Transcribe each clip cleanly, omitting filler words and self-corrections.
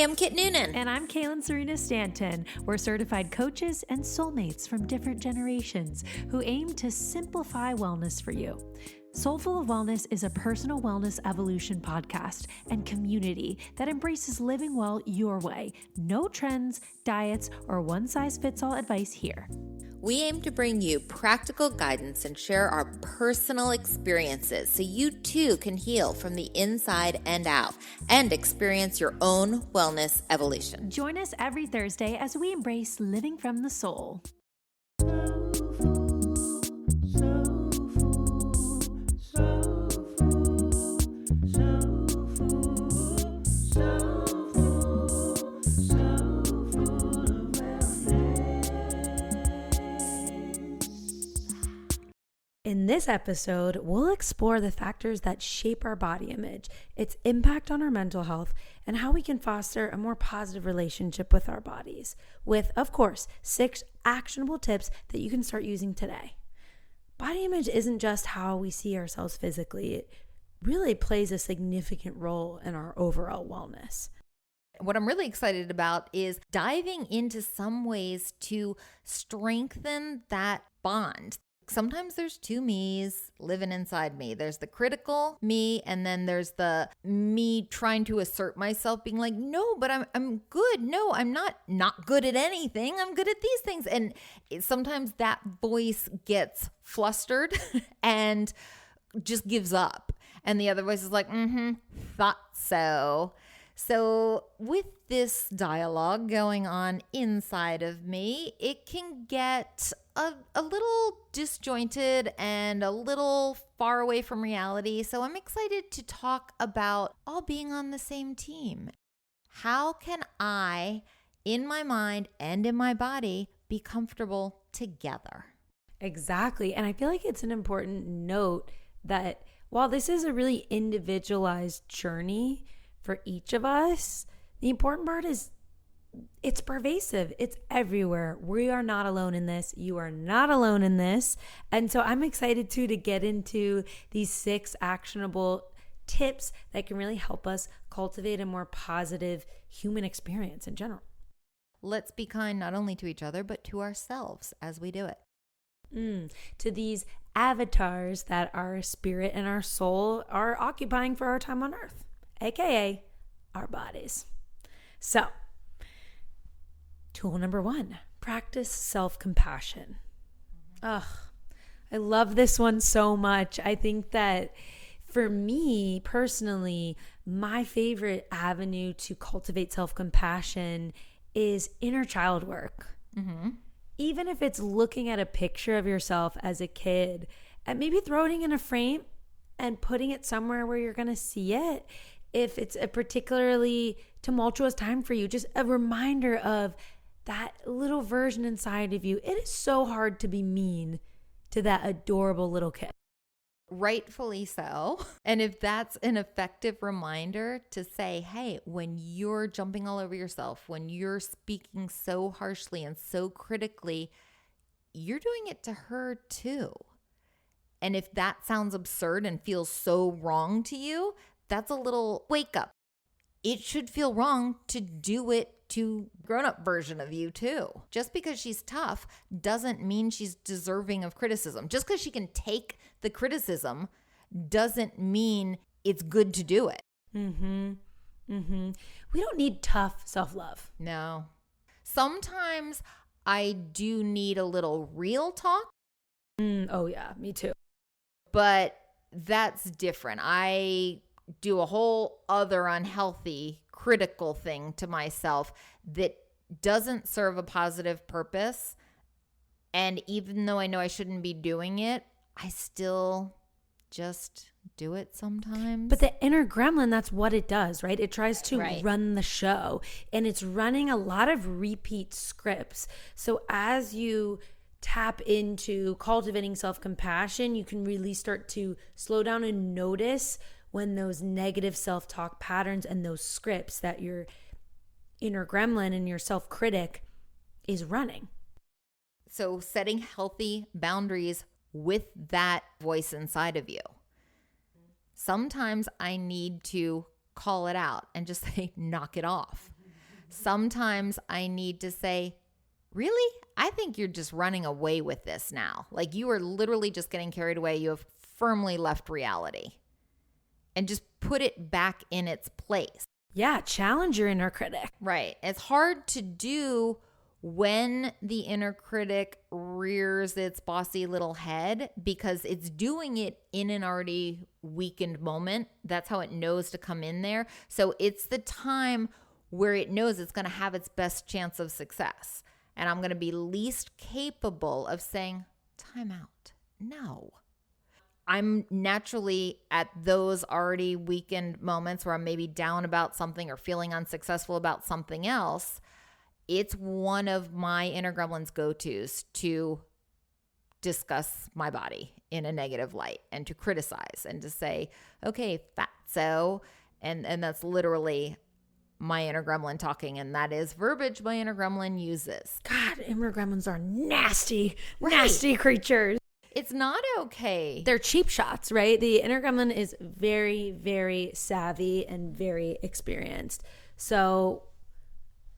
I'm Kit Noonan. And I'm Kaelynn Serena Stanton. We're certified coaches and soulmates from different generations who aim to simplify wellness for you. Soulfull of Wellness is a personal wellness evolution podcast and community that embraces living well your way. No trends, diets, or one-size-fits-all advice here. We aim to bring you practical guidance and share our personal experiences so you too can heal from the inside and out and experience your own wellness evolution. Join us every Thursday as we embrace living from the soul. In this episode, we'll explore the factors that shape our body image, its impact on our mental health, and how we can foster a more positive relationship with our bodies, with, of course, 6 actionable tips that you can start using today. Body image isn't just how we see ourselves physically. It really plays a significant role in our overall wellness. What I'm really excited about is diving into some ways to strengthen that bond. Sometimes there's 2 me's living inside me. There's the critical me, and then there's the me trying to assert myself, being like, no, but I'm good. No, I'm not good at anything. I'm good at these things. And sometimes that voice gets flustered and just gives up. And the other voice is like, thought so. So with this dialogue going on inside of me, it can get a little disjointed and a little far away from reality. So I'm excited to talk about all being on the same team. How can I, in my mind and in my body, be comfortable together? Exactly. And I feel like it's an important note that while this is a really individualized journey for each of us, the important part is it's pervasive. It's everywhere. We are not alone in this. You are not alone in this. And so I'm excited too to get into these 6 actionable tips that can really help us cultivate a more positive human experience in general. Let's be kind not only to each other, but to ourselves as we do it. To these avatars that our spirit and our soul are occupying for our time on earth, aka our bodies. So, tool number 1, practice self-compassion. I love this one so much. I think that for me personally, my favorite avenue to cultivate self-compassion is inner child work. Even if it's looking at a picture of yourself as a kid and maybe throwing it in a frame and putting it somewhere where you're going to see it. If it's a particularly tumultuous time for you, just a reminder of that little version inside of you. It is so hard to be mean to that adorable little kid. Rightfully so. And if that's an effective reminder to say, hey, when you're jumping all over yourself, when you're speaking so harshly and so critically, you're doing it to her too. And if that sounds absurd and feels so wrong to you, that's a little wake up. It should feel wrong to do it to grown-up version of you too. Just because she's tough doesn't mean she's deserving of criticism. Just because she can take the criticism doesn't mean it's good to do it. We don't need tough self-love. No. Sometimes I do need a little real talk. Oh yeah, me too. But that's different. I do a whole other unhealthy, critical thing to myself that doesn't serve a positive purpose. And even though I know I shouldn't be doing it, I still just do it sometimes. But the inner gremlin, that's what it does, right? It tries to run the show, and it's running a lot of repeat scripts. So as you tap into cultivating self-compassion, you can really start to slow down and notice when those negative self-talk patterns and those scripts that your inner gremlin and your self-critic is running. So setting healthy boundaries with that voice inside of you. Sometimes I need to call it out and just say, knock it off. Sometimes I need to say, really? I think you're just running away with this now. Like you are literally just getting carried away. You have firmly left reality. And just put it back in its place. Yeah, challenge your inner critic. Right. It's hard to do when the inner critic rears its bossy little head because it's doing it in an already weakened moment. That's how it knows to come in there. So it's the time where it knows it's going to have its best chance of success. And I'm going to be least capable of saying, time out. No. I'm naturally at those already weakened moments where I'm maybe down about something or feeling unsuccessful about something else. It's one of my inner gremlins go-tos to discuss my body in a negative light and to criticize and to say, okay, fatso. And that's literally my inner gremlin talking. And that is verbiage my inner gremlin uses. God, inner gremlins are nasty, nasty creatures. It's not okay. They're cheap shots, right? The inner gremlin is very, very savvy and very experienced. So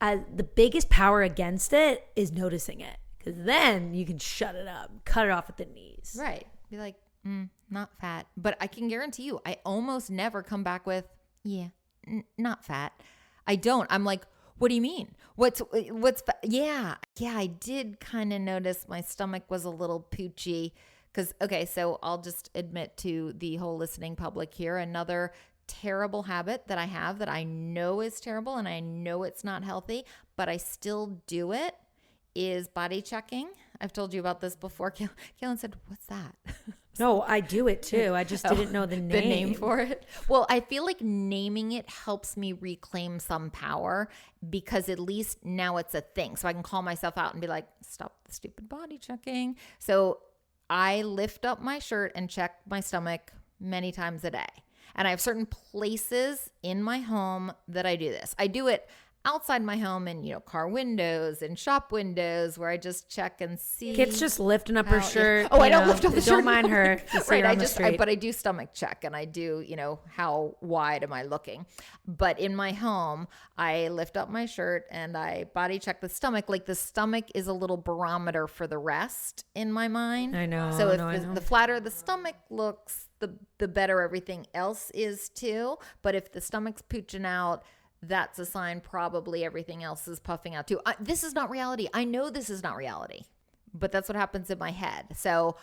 the biggest power against it is noticing it, because then you can shut it up, cut it off at the knees. Right. Be like, not fat. But I can guarantee you, I almost never come back with, not fat. I don't. I'm like, what do you mean? What's yeah, I did kind of notice my stomach was a little poochy because, okay, so I'll just admit to the whole listening public here, another terrible habit that I have that I know is terrible and I know it's not healthy, but I still do it is body checking. I've told you about this before. Kaelynn said, what's that? No, I do it too. I just didn't know the name. The name for it. Well, I feel like naming it helps me reclaim some power because at least now it's a thing. So I can call myself out and be like, stop the stupid body checking. So I lift up my shirt and check my stomach many times a day. And I have certain places in my home that I do this. I do it outside my home in, car windows and shop windows where I just check and see. Kit's just lifting up her shirt. Oh, I don't lift up the shirt. Don't mind her. Right. But I do stomach check and I do, how wide am I looking? But in my home, I lift up my shirt and I body check the stomach. Like the stomach is a little barometer for the rest in my mind. I know. So if the flatter the stomach looks, the better everything else is too. But if the stomach's pooching out, that's a sign probably everything else is puffing out too. This is not reality. I know this is not reality, but that's what happens in my head. So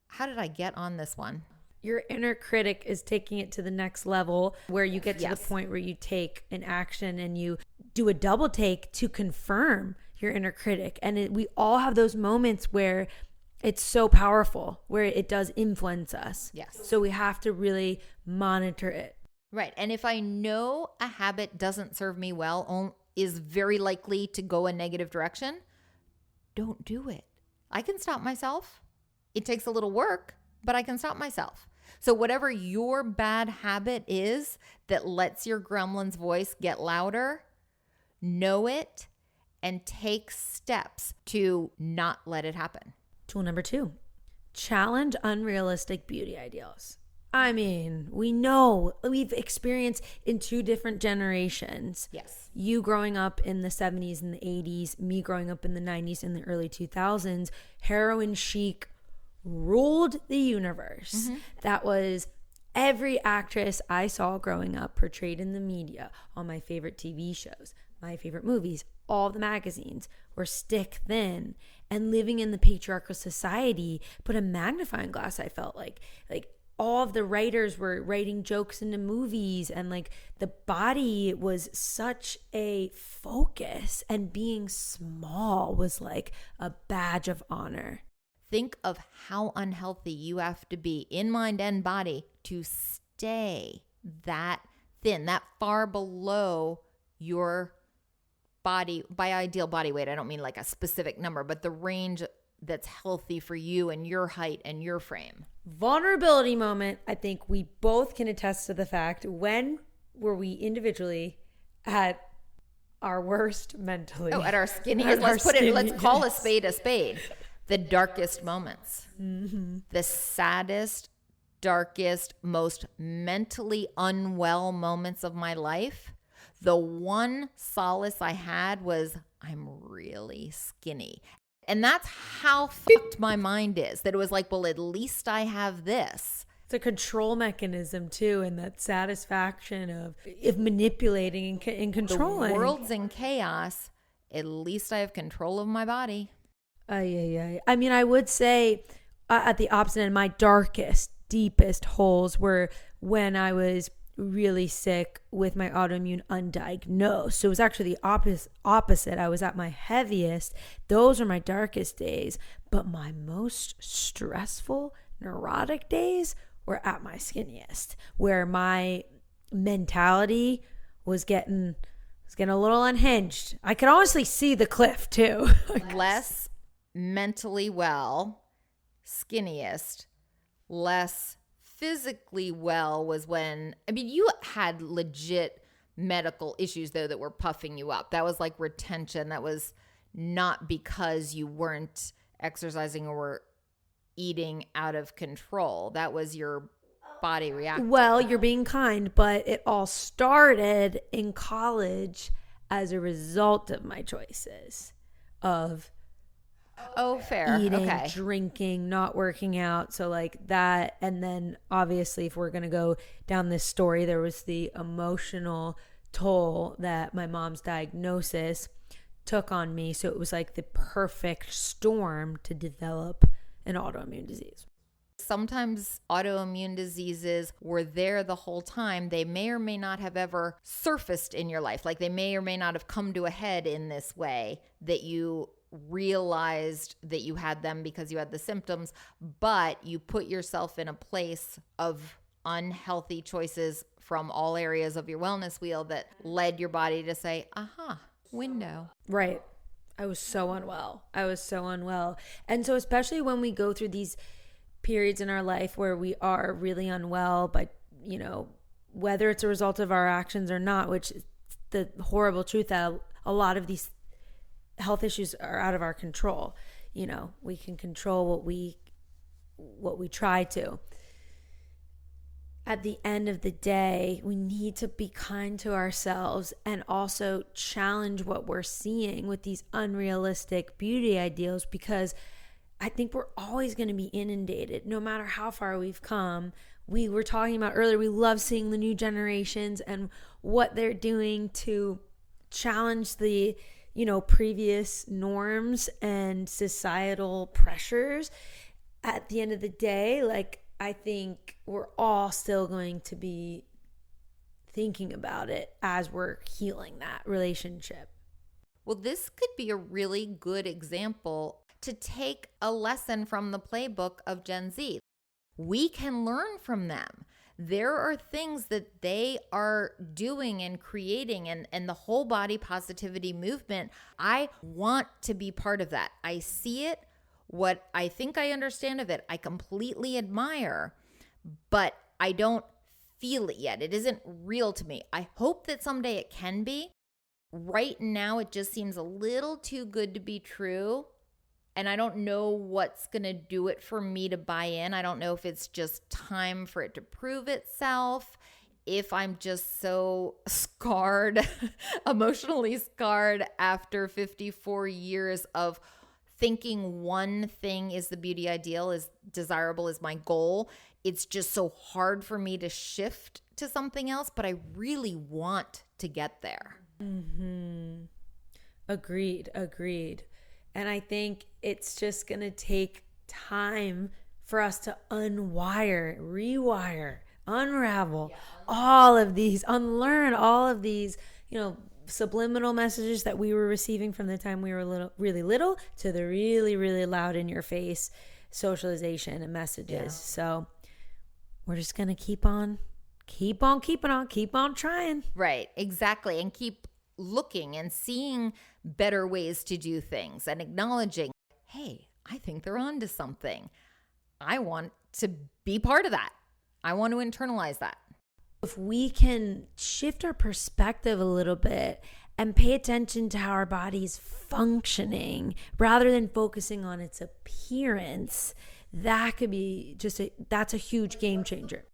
how did I get on this one? Your inner critic is taking it to the next level where you get to the point where you take an action and you do a double take to confirm your inner critic. And we all have those moments where it's so powerful, where it does influence us. Yes. So we have to really monitor it. Right. And if I know a habit doesn't serve me well, is very likely to go a negative direction, don't do it. I can stop myself. It takes a little work, but I can stop myself. So whatever your bad habit is that lets your gremlin's voice get louder, know it and take steps to not let it happen. Tool number 2, challenge unrealistic beauty ideals. I mean, we know we've experienced in 2 different generations. Yes. You growing up in the 70s and the 80s, me growing up in the 90s and the early 2000s, heroin chic ruled the universe. Mm-hmm. That was every actress I saw growing up portrayed in the media, on my favorite TV shows, my favorite movies, all the magazines were stick thin and living in the patriarchal society, but a magnifying glass, I felt like all of the writers were writing jokes into movies and like the body was such a focus and being small was like a badge of honor. Think of how unhealthy you have to be in mind and body to stay that thin, that far below your body. By ideal body weight, I don't mean like a specific number, but the range that's healthy for you and your height and your frame. Vulnerability moment. I think we both can attest to the fact, when were we individually at our worst mentally? Oh, at our skinniest. Let's call a spade a spade. The darkest moments. Mm-hmm. The saddest, darkest, most mentally unwell moments of my life. the one solace I had was I'm really skinny. And that's how fucked my mind is, that it was like, well, at least I have this. It's a control mechanism too, and that satisfaction of manipulating and controlling. The world's in chaos. At least I have control of my body. I mean, I would say at the opposite end, my darkest, deepest holes were when I was really sick with my autoimmune undiagnosed. So it was actually the opposite. I was at my heaviest. Those are my darkest days. But my most stressful, neurotic days were at my skinniest, where my mentality was getting a little unhinged. I could honestly see the cliff too. Less mentally well, skinniest, less physically well was when, I mean, you had legit medical issues though that were puffing you up. That was like retention. That was not because you weren't exercising or were eating out of control. That was your body reacting. Well, you're being kind, but it all started in college as a result of my choices of fair. eating, Okay. drinking, not working out. So like that. And then obviously if we're going to go down this story, there was the emotional toll that my mom's diagnosis took on me. So it was like the perfect storm to develop an autoimmune disease. Sometimes autoimmune diseases were there the whole time. They may or may not have ever surfaced in your life. Like they may or may not have come to a head in this way that you realized that you had them because you had the symptoms, but you put yourself in a place of unhealthy choices from all areas of your wellness wheel that led your body to say, aha, window. Right. I was so unwell. And so especially when we go through these periods in our life where we are really unwell, but you know, whether it's a result of our actions or not, which is the horrible truth that a lot of these health issues are out of our control. You know, we can control what we try to. At the end of the day, we need to be kind to ourselves and also challenge what we're seeing with these unrealistic beauty ideals, because I think we're always going to be inundated no matter how far we've come. We were talking about earlier, we love seeing the new generations and what they're doing to challenge the, you know, previous norms and societal pressures. At the end of the day, like, I think we're all still going to be thinking about it as we're healing that relationship. Well, this could be a really good example to take a lesson from the playbook of Gen Z. We can learn from them. There are things that they are doing and creating, and the whole body positivity movement. I want to be part of that. I see it. What I think I understand of it, I completely admire, but I don't feel it yet. It isn't real to me. I hope that someday it can be. Right now, it just seems a little too good to be true. And I don't know what's going to do it for me to buy in. I don't know if it's just time for it to prove itself, if I'm just so scarred, emotionally scarred after 54 years of thinking one thing is the beauty ideal, is desirable, is my goal. It's just so hard for me to shift to something else, but I really want to get there. Mm-hmm. Agreed. And I think it's just going to take time for us to unwire, rewire, unravel all of these, unlearn all of these, you know, subliminal messages that we were receiving from the time we were really little to the really, really loud in your face socialization and messages. Yeah. So we're just going to keep on trying. Right, exactly. And keep looking and seeing better ways to do things and acknowledging, hey, I think they're onto something. I want to be part of that. I want to internalize that. If we can shift our perspective a little bit and pay attention to how our body's functioning rather than focusing on its appearance, that could be that's a huge game changer.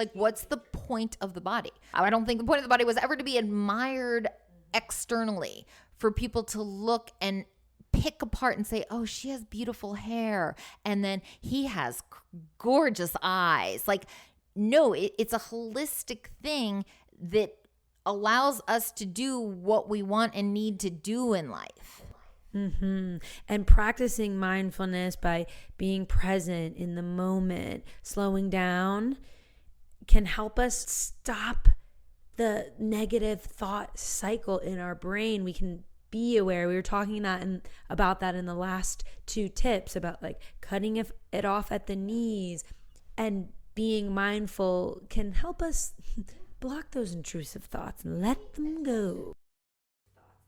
Like, what's the point of the body? I don't think the point of the body was ever to be admired externally, for people to look and pick apart and say, oh, she has beautiful hair, and then he has gorgeous eyes. Like, no, it's a holistic thing that allows us to do what we want and need to do in life. Mm-hmm. And practicing mindfulness by being present in the moment, slowing down, can help us stop the negative thought cycle in our brain. We can be aware. We were talking about that in the last 2 tips, about like cutting it off at the knees, and being mindful can help us block those intrusive thoughts and let them go.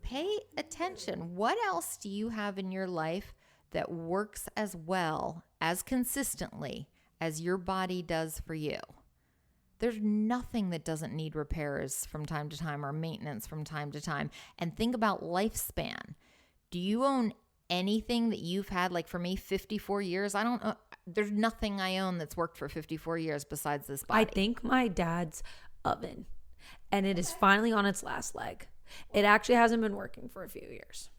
Pay attention. What else do you have in your life that works as well, as consistently as your body does for you? There's nothing that doesn't need repairs from time to time or maintenance from time to time. And think about lifespan. Do you own anything that you've had? Like for me, 54 years. I don't know. There's nothing I own that's worked for 54 years besides this body. I think my dad's oven, and it is finally on its last leg. It actually hasn't been working for a few years.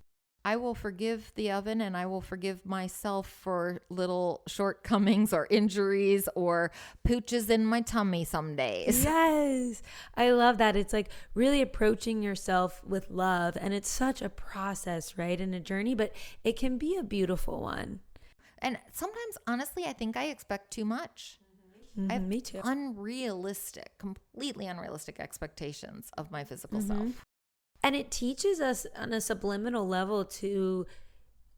I will forgive the oven, and I will forgive myself for little shortcomings or injuries or pooches in my tummy some days. Yes. I love that. It's like really approaching yourself with love, and it's such a process, right? And a journey, but it can be a beautiful one. And sometimes, honestly, I think I expect too much. I have Me too. completely unrealistic expectations of my physical self. And it teaches us on a subliminal level to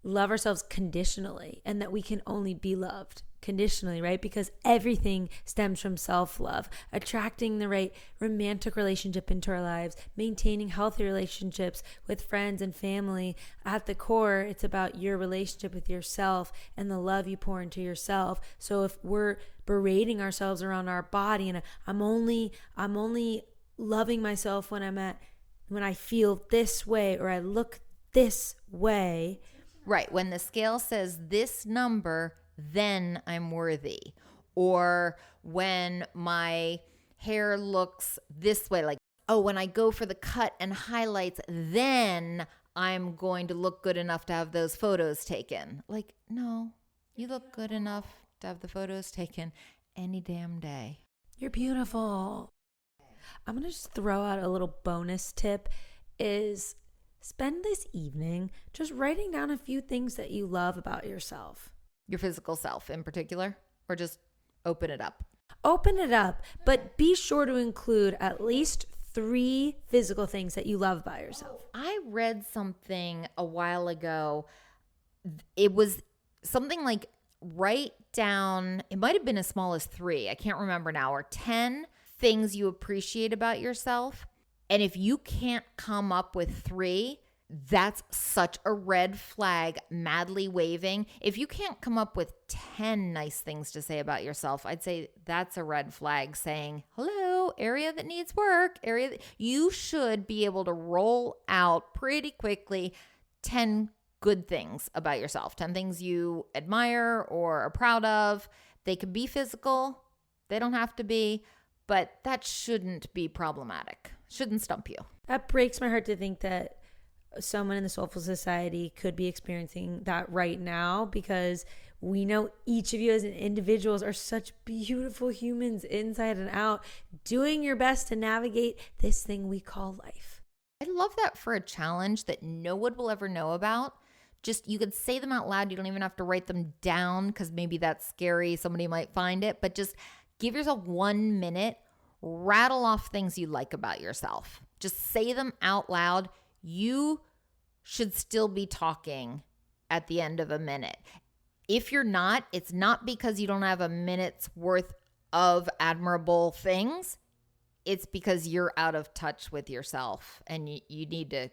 love ourselves conditionally, and that we can only be loved conditionally, right? Because everything stems from self-love, attracting the right romantic relationship into our lives, maintaining healthy relationships with friends and family. At the core, it's about your relationship with yourself and the love you pour into yourself. So if we're berating ourselves around our body, and I'm only loving myself when I feel this way or I look this way. Right. When the scale says this number, then I'm worthy. Or when my hair looks this way, like, oh, when I go for the cut and highlights, then I'm going to look good enough to have those photos taken. Like, no, you look good enough to have the photos taken any damn day. You're beautiful. I'm going to just throw out a little bonus tip is spend this evening just writing down a few things that you love about yourself. Your physical self in particular, or just open it up? Open it up, but be sure to include at least 3 physical things that you love about yourself. I read something a while ago. It was something like write down, it might have been as small as 3, I can't remember now, or 10 things you appreciate about yourself. And if you can't come up with 3, that's such a red flag, madly waving. If you can't come up with 10 nice things to say about yourself, I'd say that's a red flag saying, hello, area that needs work, you should be able to roll out pretty quickly 10 good things about yourself, 10 things you admire or are proud of. They can be physical. They don't have to be, but that shouldn't be problematic. Shouldn't stump you. That breaks my heart to think that someone in the Soulful Society could be experiencing that right now, because we know each of you as individuals are such beautiful humans inside and out, doing your best to navigate this thing we call life. I love that for a challenge that no one will ever know about. Just, you could say them out loud. You don't even have to write them down because maybe that's scary. Somebody might find it, but just give yourself 1 minute, rattle off things you like about yourself. Just say them out loud. You should still be talking at the end of a minute. If you're not, it's not because you don't have a minute's worth of admirable things. It's because you're out of touch with yourself, and you need to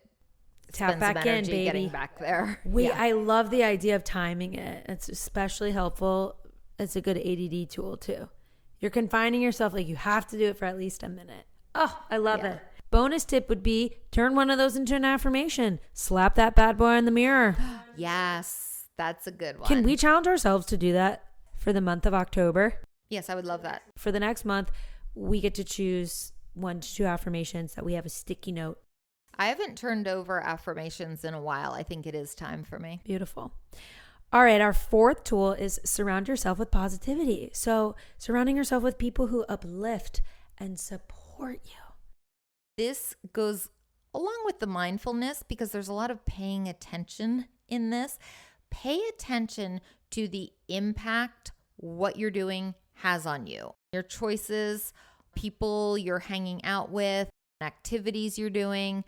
tap back some energy in, baby. Getting back there. I love the idea of timing it. It's especially helpful. It's a good ADD tool too. You're confining yourself, like you have to do it for at least a minute. Oh, I love it. Bonus tip would be turn one of those into an affirmation. Slap that bad boy in the mirror. Yes, that's a good one. Can we challenge ourselves to do that for the month of October? Yes, I would love that. For the next month, we get to choose 1 to 2 affirmations that we have a sticky note. I haven't turned over affirmations in a while. I think it is time for me. Beautiful. All right, our 4th tool is surround yourself with positivity. So surrounding yourself with people who uplift and support you. This goes along with the mindfulness because there's a lot of paying attention in this. Pay attention to the impact what you're doing has on you. Your choices, people you're hanging out with, activities you're doing.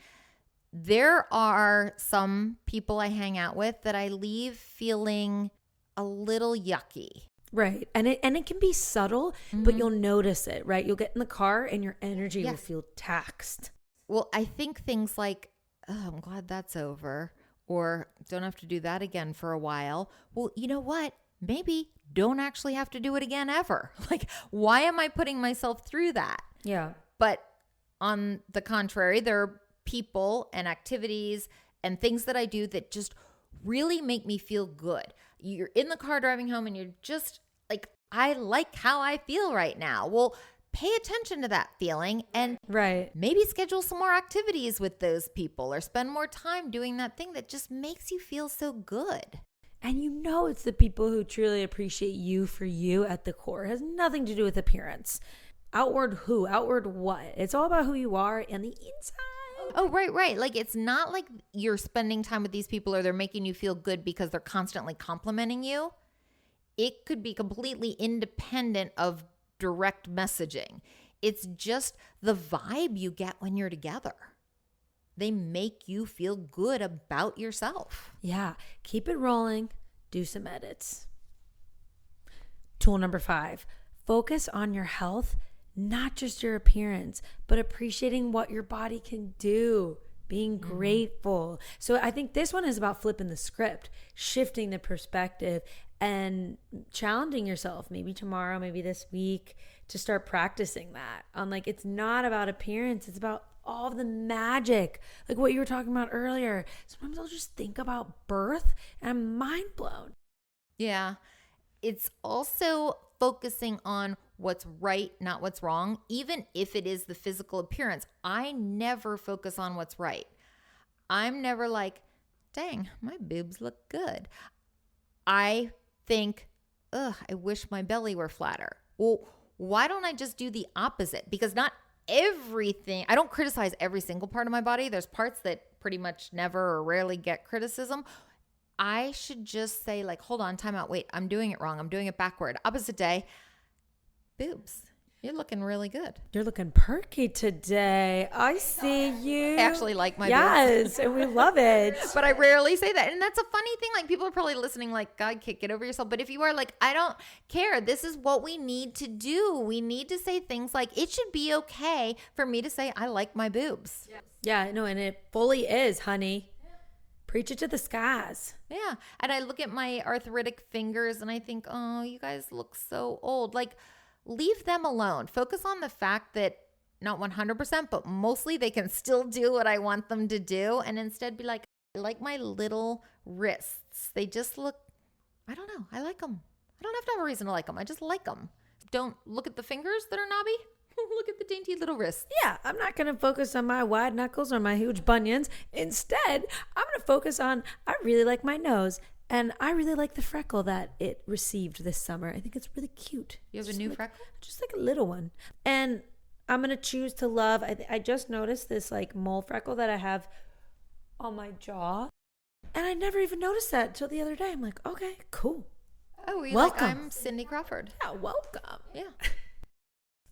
There are some people I hang out with that I leave feeling a little yucky. Right. And it can be subtle, but you'll notice it, right? You'll get in the car and your energy will feel taxed. Well, I think things like, oh, I'm glad that's over, or don't have to do that again for a while. Well, you know what? Maybe don't actually have to do it again ever. Like, why am I putting myself through that? Yeah. But on the contrary, there are people and activities and things that I do that just really make me feel good. You're in the car driving home and you're just like, I like how I feel right now. Well, pay attention to that feeling and maybe schedule some more activities with those people or spend more time doing that thing that just makes you feel so good. And you know it's the people who truly appreciate you for you at the core. It has nothing to do with appearance. Outward who? Outward what? It's all about who you are and the inside. Oh, right. Like, it's not like you're spending time with these people or they're making you feel good because they're constantly complimenting you. It could be completely independent of direct messaging. It's just the vibe you get when you're together. They make you feel good about yourself. Yeah. Keep it rolling. Do some edits. Tool number 5, focus on your health, not just your appearance, but appreciating what your body can do, being grateful. So I think this one is about flipping the script, shifting the perspective, and challenging yourself, maybe tomorrow, maybe this week, to start practicing that. Like, it's not about appearance, it's about all of the magic, like what you were talking about earlier. Sometimes I'll just think about birth and I'm mind blown. Yeah. It's also focusing on what's right, not what's wrong, even if it is the physical appearance. I never focus on what's right. I'm never like, dang, my boobs look good. I think, ugh, I wish my belly were flatter. Well, why don't I just do the opposite? Because not everything, I don't criticize every single part of my body. There's parts that pretty much never or rarely get criticism. I should just say, like, hold on, time out. Wait, I'm doing it wrong. I'm doing it backward. Opposite day, boobs. You're looking really good. You're looking perky today. I see you. I actually like my boobs. Yes, and we love it. But I rarely say that. And that's a funny thing. Like, people are probably listening like, God, get over yourself. But if you are like, I don't care. This is what we need to do. We need to say things like, it should be okay for me to say, I like my boobs. Yeah, no, and it fully is, honey. Preach it to the skies. Yeah. And I look at my arthritic fingers and I think, oh, you guys look so old. Like, leave them alone. Focus on the fact that not 100%, but mostly they can still do what I want them to do. And instead be like, I like my little wrists. They just look, I don't know. I like them. I don't have to have a reason to like them. I just like them. Don't look at the fingers that are knobby. Look at the dainty little wrists. Yeah, I'm not going to focus on my wide knuckles or my huge bunions. Instead, I'm going to focus on, I really like my nose. And I really like the freckle that it received this summer. I think it's really cute. You have a new freckle? Just like a little one. And I'm going to choose to love. I just noticed this like mole freckle that I have on my jaw. And I never even noticed that till the other day. I'm like, okay, cool. Oh, you're welcome. like, I'm Cindy Crawford. Yeah, welcome. Yeah.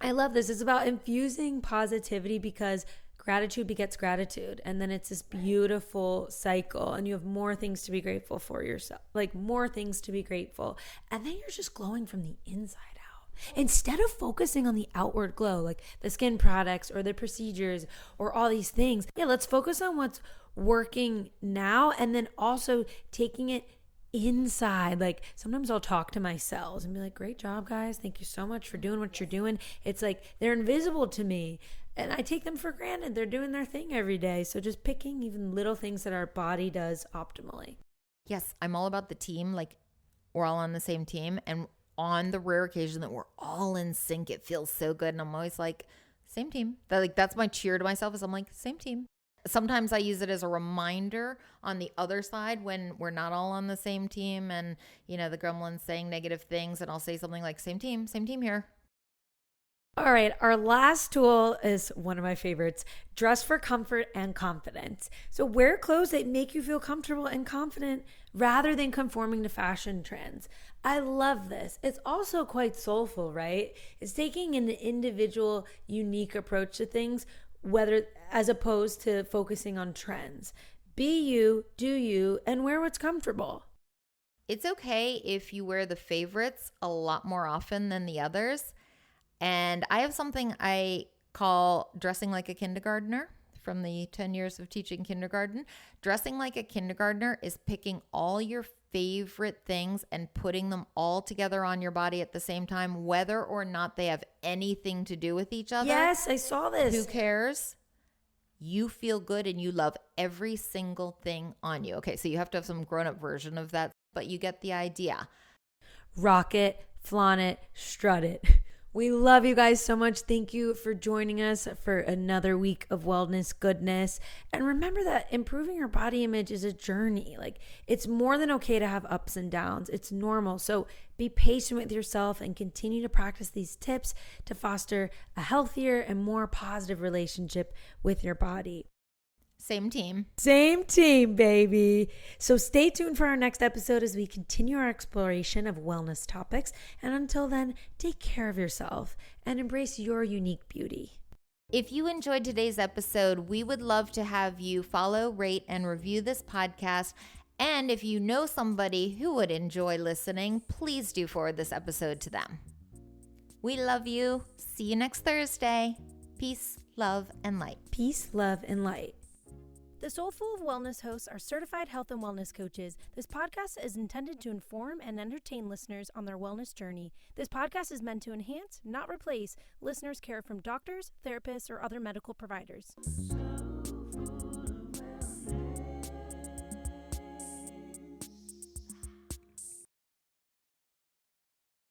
I love this. It's about infusing positivity because gratitude begets gratitude. And then it's this beautiful cycle and you have more things to be grateful for yourself, like more things to be grateful. And then you're just glowing from the inside out. Instead of focusing on the outward glow, like the skin products or the procedures or all these things. Yeah, let's focus on what's working now and then also taking it inside. Like sometimes I'll talk to my cells and be like, great job, guys. Thank you so much for doing what you're doing. It's like they're invisible to me. And I take them for granted. They're doing their thing every day. So just picking even little things that our body does optimally. Yes, I'm all about the team. Like, we're all on the same team. And on the rare occasion that we're all in sync, it feels so good. And I'm always like, same team. That's my cheer to myself, is I'm like, same team. Sometimes I use it as a reminder on the other side when we're not all on the same team and, the gremlin's saying negative things, and I'll say something like, same team here. All right, our last tool is one of my favorites, dress for comfort and confidence. So wear clothes that make you feel comfortable and confident rather than conforming to fashion trends. I love this. It's also quite soulful, right? It's taking an individual, unique approach to things, whether as opposed to focusing on trends. Be you, do you, and wear what's comfortable. It's okay if you wear the favorites a lot more often than the others. And I have something I call dressing like a kindergartner from the 10 years of teaching kindergarten. Dressing like a kindergartner is picking all your favorite things and putting them all together on your body at the same time, whether or not they have anything to do with each other. Yes, I saw this. Who cares? You feel good and you love every single thing on you. Okay, so you have to have some grown-up version of that, but you get the idea. Rock it, flaunt it, strut it. We love you guys so much. Thank you for joining us for another week of wellness goodness. And remember that improving your body image is a journey. Like, it's more than okay to have ups and downs. It's normal. So be patient with yourself and continue to practice these tips to foster a healthier and more positive relationship with your body. Same team. Same team, baby. So stay tuned for our next episode as we continue our exploration of wellness topics. And until then, take care of yourself and embrace your unique beauty. If you enjoyed today's episode, we would love to have you follow, rate, and review this podcast. And if you know somebody who would enjoy listening, please do forward this episode to them. We love you. See you next Thursday. Peace, love, and light. Peace, love, and light. The Soulfull of Wellness hosts are certified health and wellness coaches. This podcast is intended to inform and entertain listeners on their wellness journey. This podcast is meant to enhance, not replace, listeners' care from doctors, therapists, or other medical providers.